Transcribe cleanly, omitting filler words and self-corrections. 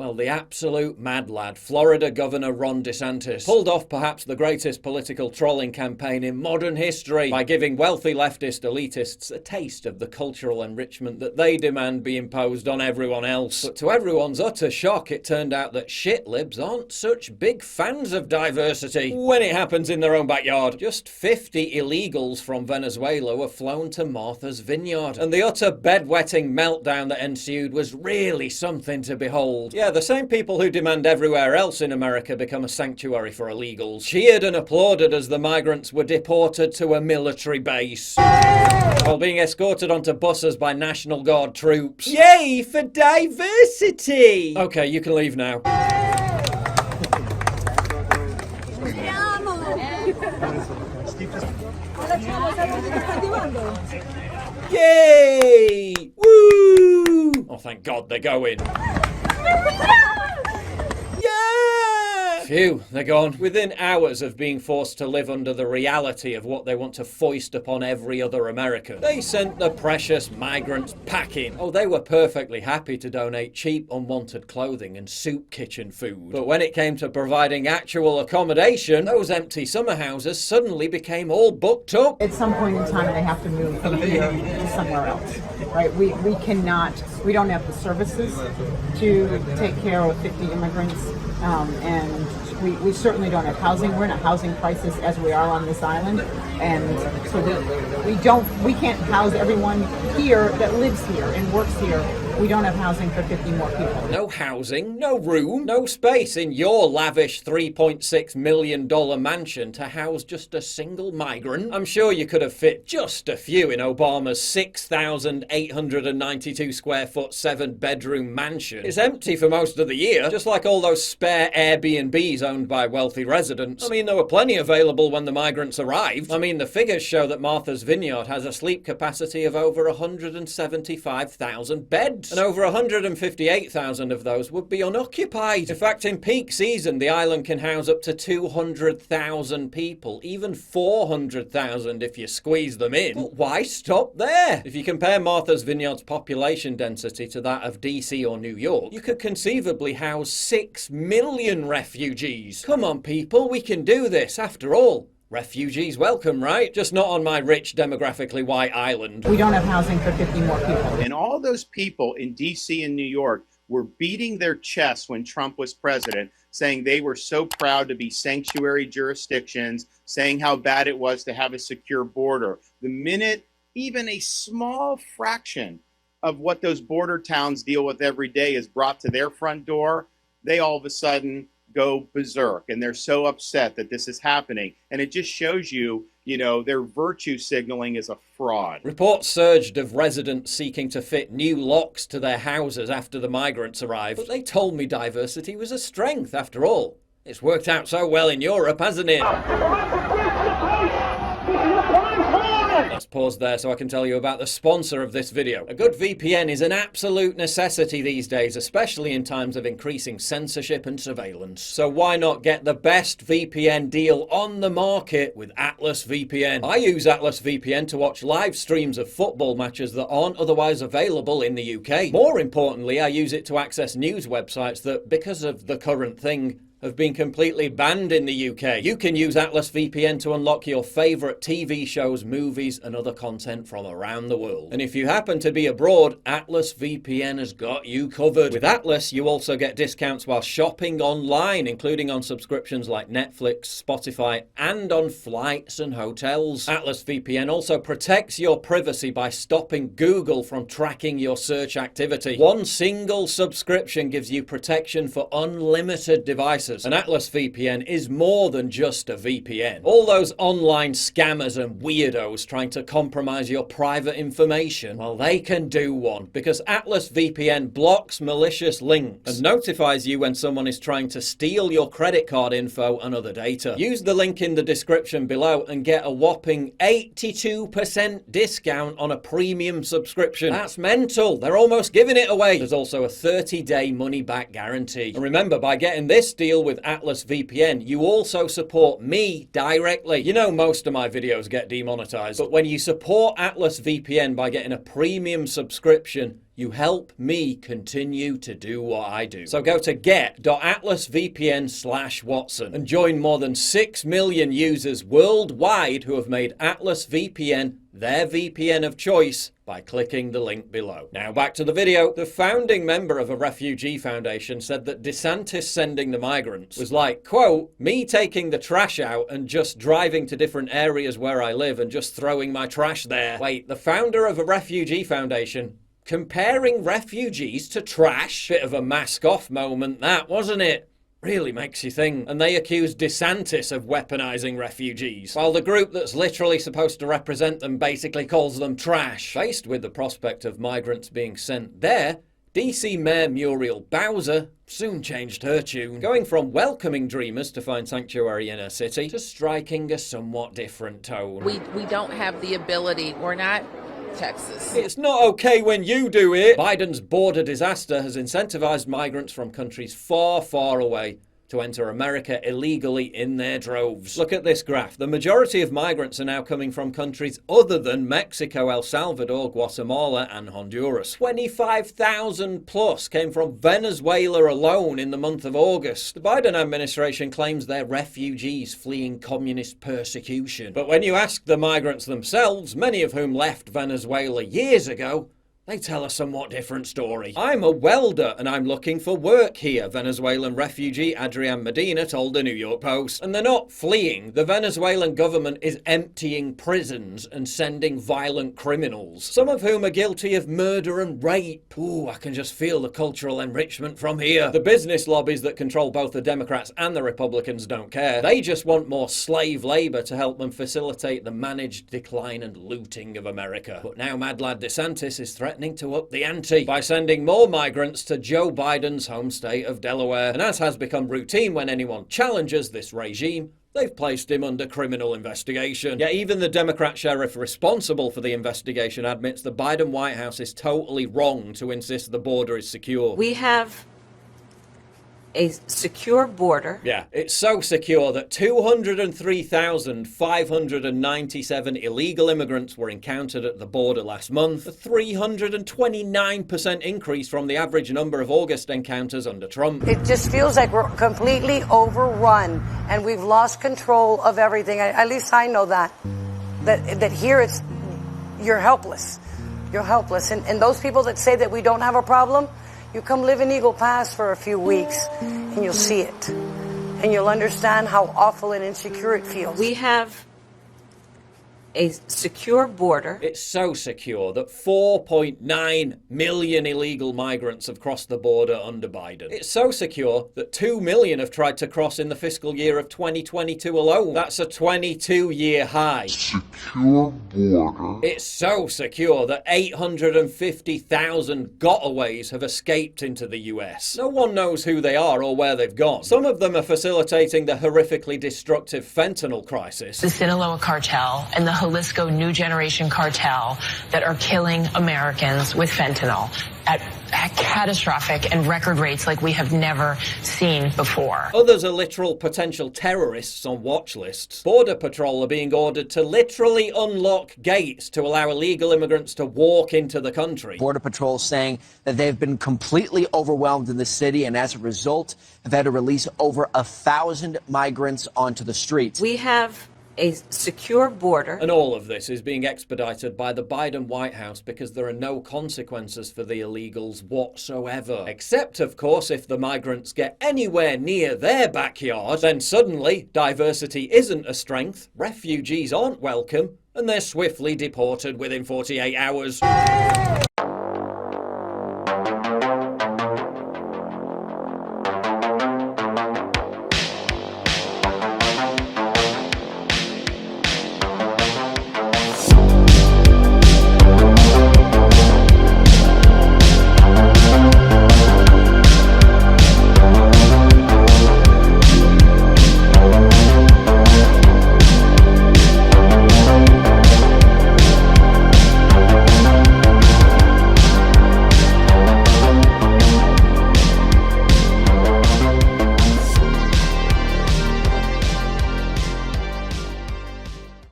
Well, the absolute mad lad, Florida Governor Ron DeSantis, pulled off perhaps the greatest political trolling campaign in modern history by giving wealthy leftist elitists a taste of the cultural enrichment that they demand be imposed on everyone else. But to everyone's utter shock, it turned out that shit-libs aren't such big fans of diversity when it happens in their own backyard. Just 50 illegals from Venezuela were flown to Martha's Vineyard, and the utter bedwetting meltdown that ensued was really something to behold. Yeah, the same people who demand everywhere else in America become a sanctuary for illegals cheered and applauded as the migrants were deported to a military base while being escorted onto buses by National Guard troops. Yay for diversity! Okay, you can leave now. Yay! Woo! Oh, thank God they're going. Phew, they're gone. Within hours of being forced to live under the reality of what they want to foist upon every other American, they sent the precious migrants packing. Oh, they were perfectly happy to donate cheap, unwanted clothing and soup kitchen food. But when it came to providing actual accommodation, those empty summer houses suddenly became all booked up. At some point in time, they have to move from here to somewhere else, right? We don't have the services to take care of 50 immigrants. And we certainly don't have housing. We're in a housing crisis as we are on this island, and so we can't house everyone here that lives here and works here. We don't have housing for 50 more people. No housing, no room, no space in your lavish $3.6 million mansion to house just a single migrant. I'm sure you could have fit just a few in Obama's 6,892 square foot 7-bedroom mansion. It's empty for most of the year, just like all those spare Airbnbs owned by wealthy residents. I mean, there were plenty available when the migrants arrived. I mean, the figures show that Martha's Vineyard has a sleep capacity of over 175,000 beds. And over 158,000 of those would be unoccupied. In fact, in peak season, the island can house up to 200,000 people, even 400,000 if you squeeze them in. But why stop there? If you compare Martha's Vineyard's population density to that of DC or New York, you could conceivably house 6 million refugees. Come on, people, we can do this. After all, refugees welcome, right? Just not on my rich, demographically white island. We don't have housing for 50 more people. And all those people in D.C. and New York were beating their chests when Trump was president, saying they were so proud to be sanctuary jurisdictions, saying how bad it was to have a secure border. The minute even a small fraction of what those border towns deal with every day is brought to their front door, they all of a sudden go berserk, and they're so upset that this is happening. And it just shows you, their virtue signaling is a fraud. Reports surged of residents seeking to fit new locks to their houses after the migrants arrived. But they told me diversity was a strength, after all. It's worked out so well in Europe, hasn't it? Let's pause there so I can tell you about the sponsor of this video. A good VPN is an absolute necessity these days, especially in times of increasing censorship and surveillance. So why not get the best VPN deal on the market with Atlas VPN? I use Atlas VPN to watch live streams of football matches that aren't otherwise available in the UK. More importantly, I use it to access news websites that, because of the current thing, have been completely banned in the UK. You can use Atlas VPN to unlock your favourite TV shows, movies and other content from around the world. And if you happen to be abroad, Atlas VPN has got you covered. With Atlas, you also get discounts while shopping online, including on subscriptions like Netflix, Spotify and on flights and hotels. Atlas VPN also protects your privacy by stopping Google from tracking your search activity. One single subscription gives you protection for unlimited devices. And Atlas VPN is more than just a VPN. All those online scammers and weirdos trying to compromise your private information, well, they can do one, because Atlas VPN blocks malicious links and notifies you when someone is trying to steal your credit card info and other data. Use the link in the description below and get a whopping 82% discount on a premium subscription. That's mental. They're almost giving it away. There's also a 30-day money-back guarantee. And remember, by getting this deal with Atlas VPN, you also support me directly. You know most of my videos get demonetized, but when you support Atlas VPN by getting a premium subscription, you help me continue to do what I do. So go to get.atlasvpn/Watson and join more than 6 million users worldwide who have made Atlas VPN their VPN of choice by clicking the link below. Now back to the video. The founding member of a refugee foundation said that DeSantis sending the migrants was like, quote, me taking the trash out and just driving to different areas where I live and just throwing my trash there. Wait, the founder of a refugee foundation comparing refugees to trash? Bit of a mask-off moment that, wasn't it? Really makes you think. And they accused DeSantis of weaponizing refugees, while the group that's literally supposed to represent them basically calls them trash. Faced with the prospect of migrants being sent there, DC Mayor Muriel Bowser soon changed her tune, going from welcoming dreamers to find sanctuary in her city to striking a somewhat different tone. We don't have the ability. We're not Texas. It's not okay when you do it. Biden's border disaster has incentivized migrants from countries far, far away to enter America illegally in their droves. Look at this graph. The majority of migrants are now coming from countries other than Mexico, El Salvador, Guatemala, and Honduras. 25,000 plus came from Venezuela alone in the month of August. The Biden administration claims they're refugees fleeing communist persecution. But when you ask the migrants themselves, many of whom left Venezuela years ago, they tell a somewhat different story. I'm a welder and I'm looking for work here, Venezuelan refugee Adrian Medina told the New York Post. And they're not fleeing. The Venezuelan government is emptying prisons and sending violent criminals, some of whom are guilty of murder and rape. Ooh, I can just feel the cultural enrichment from here. The business lobbies that control both the Democrats and the Republicans don't care. They just want more slave labor to help them facilitate the managed decline and looting of America. But now Mad Lad DeSantis is threatening to up the ante by sending more migrants to Joe Biden's home state of Delaware. And as has become routine when anyone challenges this regime, they've placed him under criminal investigation. Yet even the Democrat sheriff responsible for the investigation admits the Biden White House is totally wrong to insist the border is secure. We have a secure border. Yeah, it's so secure that 203,597 illegal immigrants were encountered at the border last month, a 329% increase from the average number of August encounters under Trump. It just feels like we're completely overrun and we've lost control of everything. At least I know that here it's, you're helpless. You're helpless. And those people that say that we don't have a problem, you come live in Eagle Pass for a few weeks and you'll see it. And you'll understand how awful and insecure it feels. We have a secure border. It's so secure that 4.9 million illegal migrants have crossed the border under Biden. It's so secure that 2 million have tried to cross in the fiscal year of 2022 alone. That's a 22-year high. Secure border. It's so secure that 850,000 gotaways have escaped into the US. No one knows who they are or where they've gone. Some of them are facilitating the horrifically destructive fentanyl crisis. The Sinaloa cartel and the Jalisco New Generation cartel that are killing Americans with fentanyl at catastrophic and record rates like we have never seen before. Others are literal potential terrorists on watch lists. Border Patrol are being ordered to literally unlock gates to allow illegal immigrants to walk into the country. Border Patrol saying that they've been completely overwhelmed in the city and as a result have had to release over 1,000 migrants onto the streets. We have a secure border. And all of this is being expedited by the Biden White House because there are no consequences for the illegals whatsoever. Except, of course, if the migrants get anywhere near their backyard, then suddenly diversity isn't a strength, refugees aren't welcome, and they're swiftly deported within 48 hours.